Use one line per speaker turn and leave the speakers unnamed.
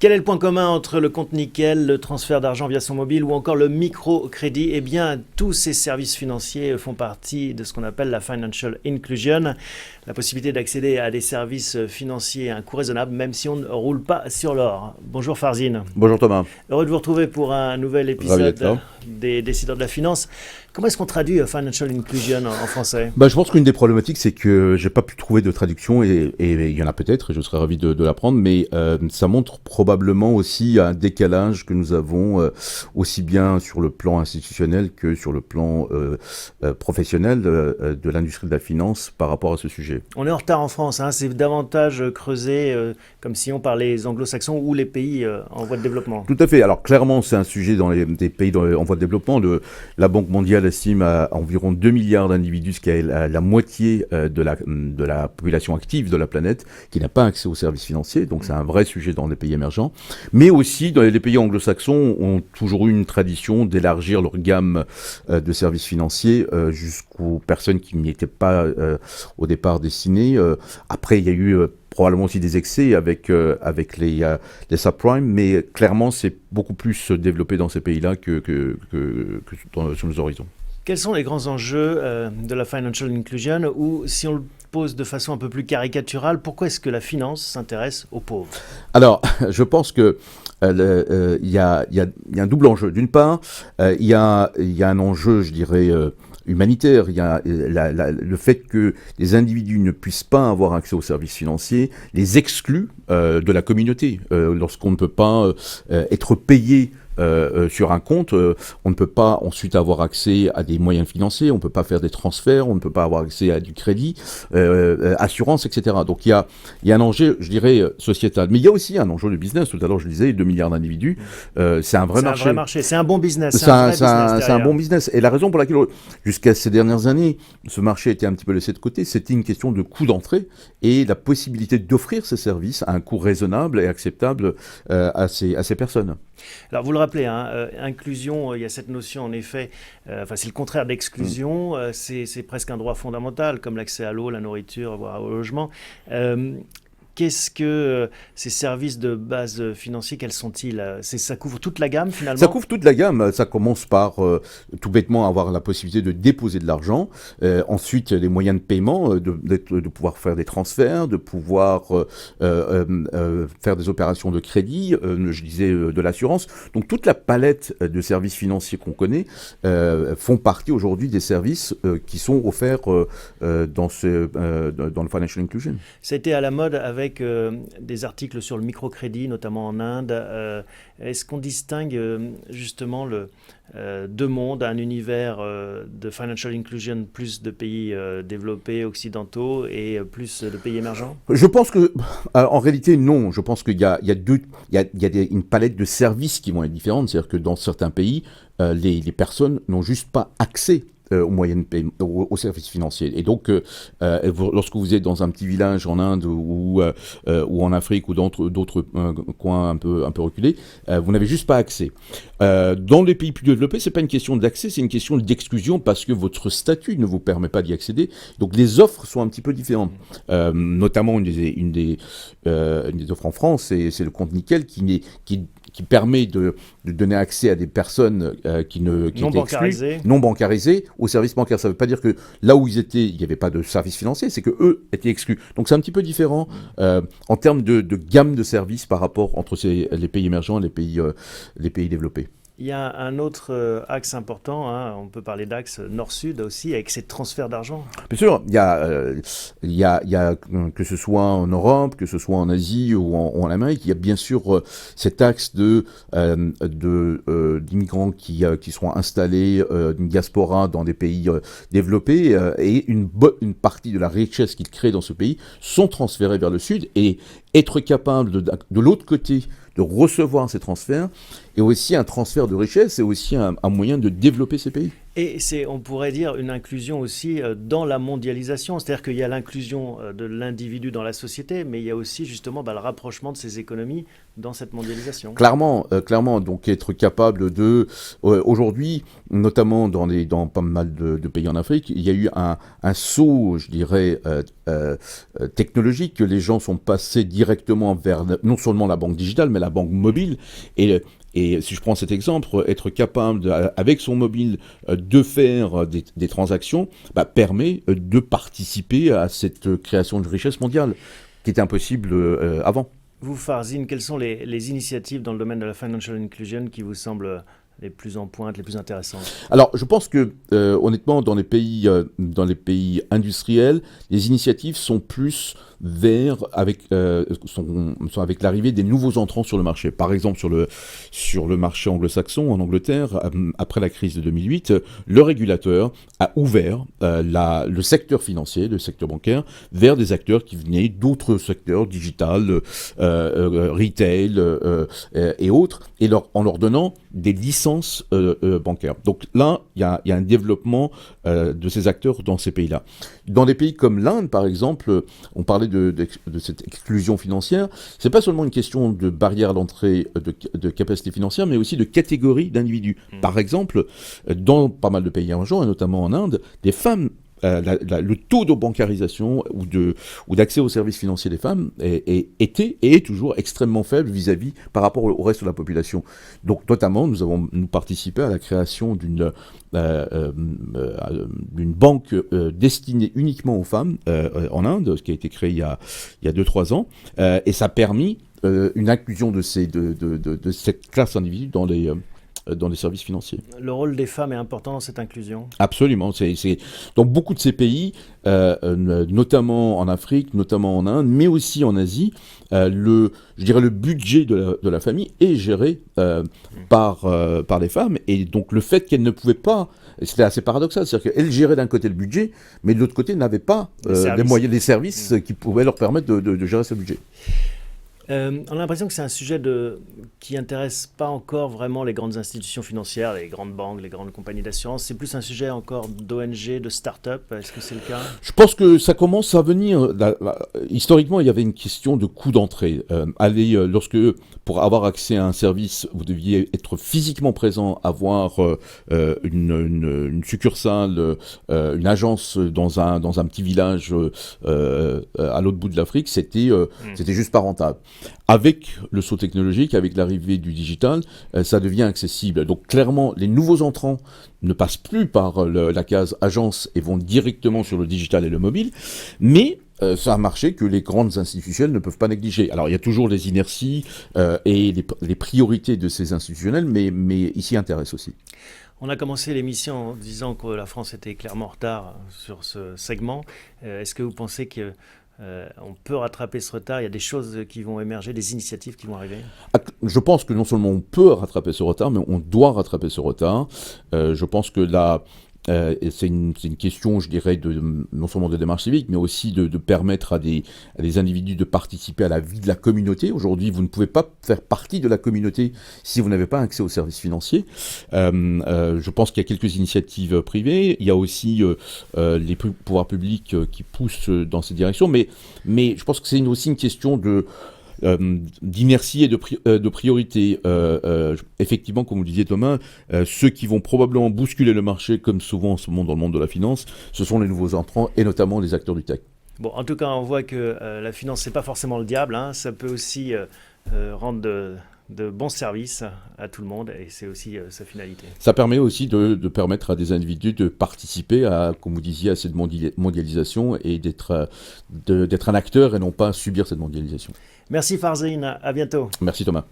Quel est le point commun entre le compte nickel, le transfert d'argent via son mobile ou encore le microcrédit? Eh bien, tous ces services financiers font partie de ce qu'on appelle la financial inclusion, la possibilité d'accéder à des services financiers à un coût raisonnable, même si on ne roule pas sur l'or. Bonjour Farzine.
Bonjour Thomas.
Heureux de vous retrouver pour un nouvel épisode des Décideurs de la Finance. Comment est-ce qu'on traduit financial inclusion en français?
Je pense qu'une des problématiques, c'est que j'ai pas pu trouver de traduction, et il y en a peut-être, et je serais ravi de l'apprendre, mais ça montre probablement aussi un décalage que nous avons aussi bien sur le plan institutionnel que sur le plan professionnel de l'industrie de la finance par rapport à ce sujet.
On est en retard en France, hein, c'est davantage creusé comme si on parlait les anglo-saxons ou les pays en voie de développement.
Tout à fait. Alors clairement, c'est un sujet dans des pays en voie de développement. La Banque mondiale estime à environ 2 milliards d'individus, ce qui est la moitié de la population active de la planète, qui n'a pas accès aux services financiers. Donc c'est un vrai sujet dans les pays émergents. Mais aussi, dans les pays anglo-saxons, ont toujours eu une tradition d'élargir leur gamme de services financiers jusqu'aux personnes qui n'y étaient pas au départ destinées. Après, il y a eu probablement aussi des excès avec les subprimes, mais clairement, c'est beaucoup plus développé dans ces pays-là que sur nos horizons.
Quels sont les grands enjeux de la financial inclusion, ou si on le pose de façon un peu plus caricaturale, pourquoi est-ce que la finance s'intéresse aux pauvres?
Alors, je pense que il y a un double enjeu. D'une part, il y a un enjeu, je dirais, humanitaire. Il y a le fait que les individus ne puissent pas avoir accès aux services financiers les exclut de la communauté. Lorsqu'on ne peut pas être payé sur un compte, on ne peut pas ensuite avoir accès à des moyens financiers, on ne peut pas faire des transferts, on ne peut pas avoir accès à du crédit, assurance, etc. Donc il y a un enjeu, je dirais, sociétal. Mais il y a aussi un enjeu de business. Tout à l'heure, je le disais, 2 milliards d'individus, c'est un vrai marché.
C'est un vrai marché, c'est un bon business.
C'est un bon business. Et la raison pour laquelle, jusqu'à ces dernières années, ce marché a été un petit peu laissé de côté, c'était une question de coût d'entrée et la possibilité d'offrir ces services à un coût raisonnable et acceptable à ces personnes.
Alors vous le rappelez, hein, inclusion, il y a cette notion en effet, c'est le contraire d'exclusion, c'est presque un droit fondamental comme l'accès à l'eau, la nourriture, voire au logement. Qu'est-ce que ces services de base financiers, quels sont-ils? Ça couvre toute la gamme finalement?
Ça couvre toute la gamme. Ça commence par tout bêtement avoir la possibilité de déposer de l'argent. Ensuite, les moyens de paiement, de pouvoir faire des transferts, de pouvoir faire des opérations de crédit, je disais de l'assurance. Donc toute la palette de services financiers qu'on connaît font partie aujourd'hui des services qui sont offerts dans le Financial Inclusion.
C'était à la mode avec des articles sur le microcrédit, notamment en Inde. Est-ce qu'on distingue justement deux mondes, un univers de financial inclusion, plus de pays développés, occidentaux, et plus de pays émergents?
Je pense que, en réalité, non. Je pense qu'il y a une palette de services qui vont être différentes. C'est-à-dire que dans certains pays, les personnes n'ont juste pas accès aux moyens de paiement, aux services financiers. Et donc, lorsque vous êtes dans un petit village en Inde ou en Afrique ou dans d'autres coins un peu reculés, vous n'avez juste pas accès. Dans les pays plus développés, c'est pas une question d'accès, c'est une question d'exclusion parce que votre statut ne vous permet pas d'y accéder. Donc, les offres sont un petit peu différentes. Notamment, une des offres en France, c'est le compte nickel qui permet de donner accès à des personnes qui étaient exclues, non bancarisées, aux services bancaires. Ça ne veut pas dire que là où ils étaient, il n'y avait pas de services financiers, c'est qu'eux étaient exclus. Donc c'est un petit peu différent en termes de gamme de services par rapport entre les pays émergents et les pays développés.
Il y a un autre axe important, hein, on peut parler d'axe nord-sud aussi, avec ces transferts d'argent.
Bien sûr, il y a que ce soit en Europe, que ce soit en Asie ou en Amérique, il y a bien sûr cet axe d'immigrants qui seront installés, une diaspora dans des pays développés, et une partie de la richesse qu'ils créent dans ce pays sont transférés vers le sud, et être capable de l'autre côté de recevoir ces transferts est aussi un transfert de richesse, c'est aussi un moyen de développer ces pays.
Et c'est, on pourrait dire, une inclusion aussi dans la mondialisation. C'est-à-dire qu'il y a l'inclusion de l'individu dans la société, mais il y a aussi justement le rapprochement de ces économies dans cette mondialisation.
Clairement, donc être capable de... aujourd'hui, notamment dans pas mal de pays en Afrique, il y a eu un saut, je dirais, technologique, que les gens sont passés directement vers non seulement la banque digitale, mais la banque mobile. Et si je prends cet exemple, être capable, avec son mobile, de faire des transactions, permet de participer à cette création de richesse mondiale, qui était impossible avant.
Vous, Farzine, quelles sont les initiatives dans le domaine de la financial inclusion qui vous semblent les plus en pointe, les plus intéressantes?
Alors, je pense que, honnêtement, dans les pays industriels, les initiatives sont plus avec l'arrivée des nouveaux entrants sur le marché. Par exemple, sur le marché anglo-saxon, en Angleterre, après la crise de 2008, le régulateur a ouvert le secteur financier, le secteur bancaire, vers des acteurs qui venaient d'autres secteurs, digital, retail et autres, en leur donnant des licences bancaires. Donc là, il y a un développement de ces acteurs dans ces pays-là. Dans des pays comme l'Inde, par exemple, on parlait de cette exclusion financière. C'est pas seulement une question de barrière d'entrée, de capacité financière, mais aussi de catégorie d'individus. Par exemple, dans pas mal de pays émergents, et notamment en Inde, des femmes, le taux de bancarisation ou d'accès aux services financiers des femmes était et est toujours extrêmement faible vis-à-vis par rapport au reste de la population. Donc notamment, nous avons participé à la création d'une banque destinée uniquement aux femmes en Inde, ce qui a été créé il y a 2-3 ans, et ça a permis une inclusion de cette classe d'individus dans les services financiers.
Le rôle des femmes est important dans cette inclusion?
Absolument. Dans beaucoup de ces pays, notamment en Afrique, notamment en Inde, mais aussi en Asie, je dirais le budget de la famille est géré par les femmes. Et donc le fait qu'elles ne pouvaient pas... C'était assez paradoxal, c'est-à-dire qu'elles géraient d'un côté le budget, mais de l'autre côté n'avaient pas les moyens, les services qui pouvaient leur permettre de gérer ce budget.
On a l'impression que c'est un sujet qui n'intéresse pas encore vraiment les grandes institutions financières, les grandes banques, les grandes compagnies d'assurance. C'est plus un sujet encore d'ONG, de start-up. Est-ce que c'est le cas?
Je pense que ça commence à venir. Historiquement, il y avait une question de coût d'entrée. Pour avoir accès à un service, vous deviez être physiquement présent, avoir une succursale, une agence dans un petit village à l'autre bout de l'Afrique. C'était juste pas rentable. Avec le saut technologique, avec l'arrivée du digital, ça devient accessible. Donc clairement, les nouveaux entrants ne passent plus par la case agence et vont directement sur le digital et le mobile, mais c'est un marché que les grandes institutionnelles ne peuvent pas négliger. Alors il y a toujours les inerties et les priorités de ces institutionnels, mais ils s'y intéressent aussi.
On a commencé l'émission en disant que la France était clairement en retard sur ce segment. Est-ce que vous pensez que on peut rattraper ce retard? Il y a des choses qui vont émerger, des initiatives qui vont arriver?
Je pense que non seulement on peut rattraper ce retard, mais on doit rattraper ce retard. Je pense que là, c'est une question, je dirais, non seulement de démarche civique, mais aussi de permettre à des individus de participer à la vie de la communauté. Aujourd'hui, vous ne pouvez pas faire partie de la communauté si vous n'avez pas accès aux services financiers. Je pense qu'il y a quelques initiatives privées. Il y a aussi les pouvoirs publics qui poussent dans cette direction. Mais je pense que c'est aussi une question d'inertie et de priorité. Effectivement, comme vous le disiez Thomas, ceux qui vont probablement bousculer le marché, comme souvent en ce moment dans le monde de la finance, ce sont les nouveaux entrants et notamment les acteurs du tech.
Bon, en tout cas, on voit que la finance, c'est pas forcément le diable, hein. Ça peut aussi rendre de bons services à tout le monde, et c'est aussi sa finalité.
Ça permet aussi de permettre à des individus de participer à, comme vous disiez, à cette mondialisation et d'être un acteur et non pas subir cette mondialisation.
Merci Farzine, à bientôt.
Merci Thomas.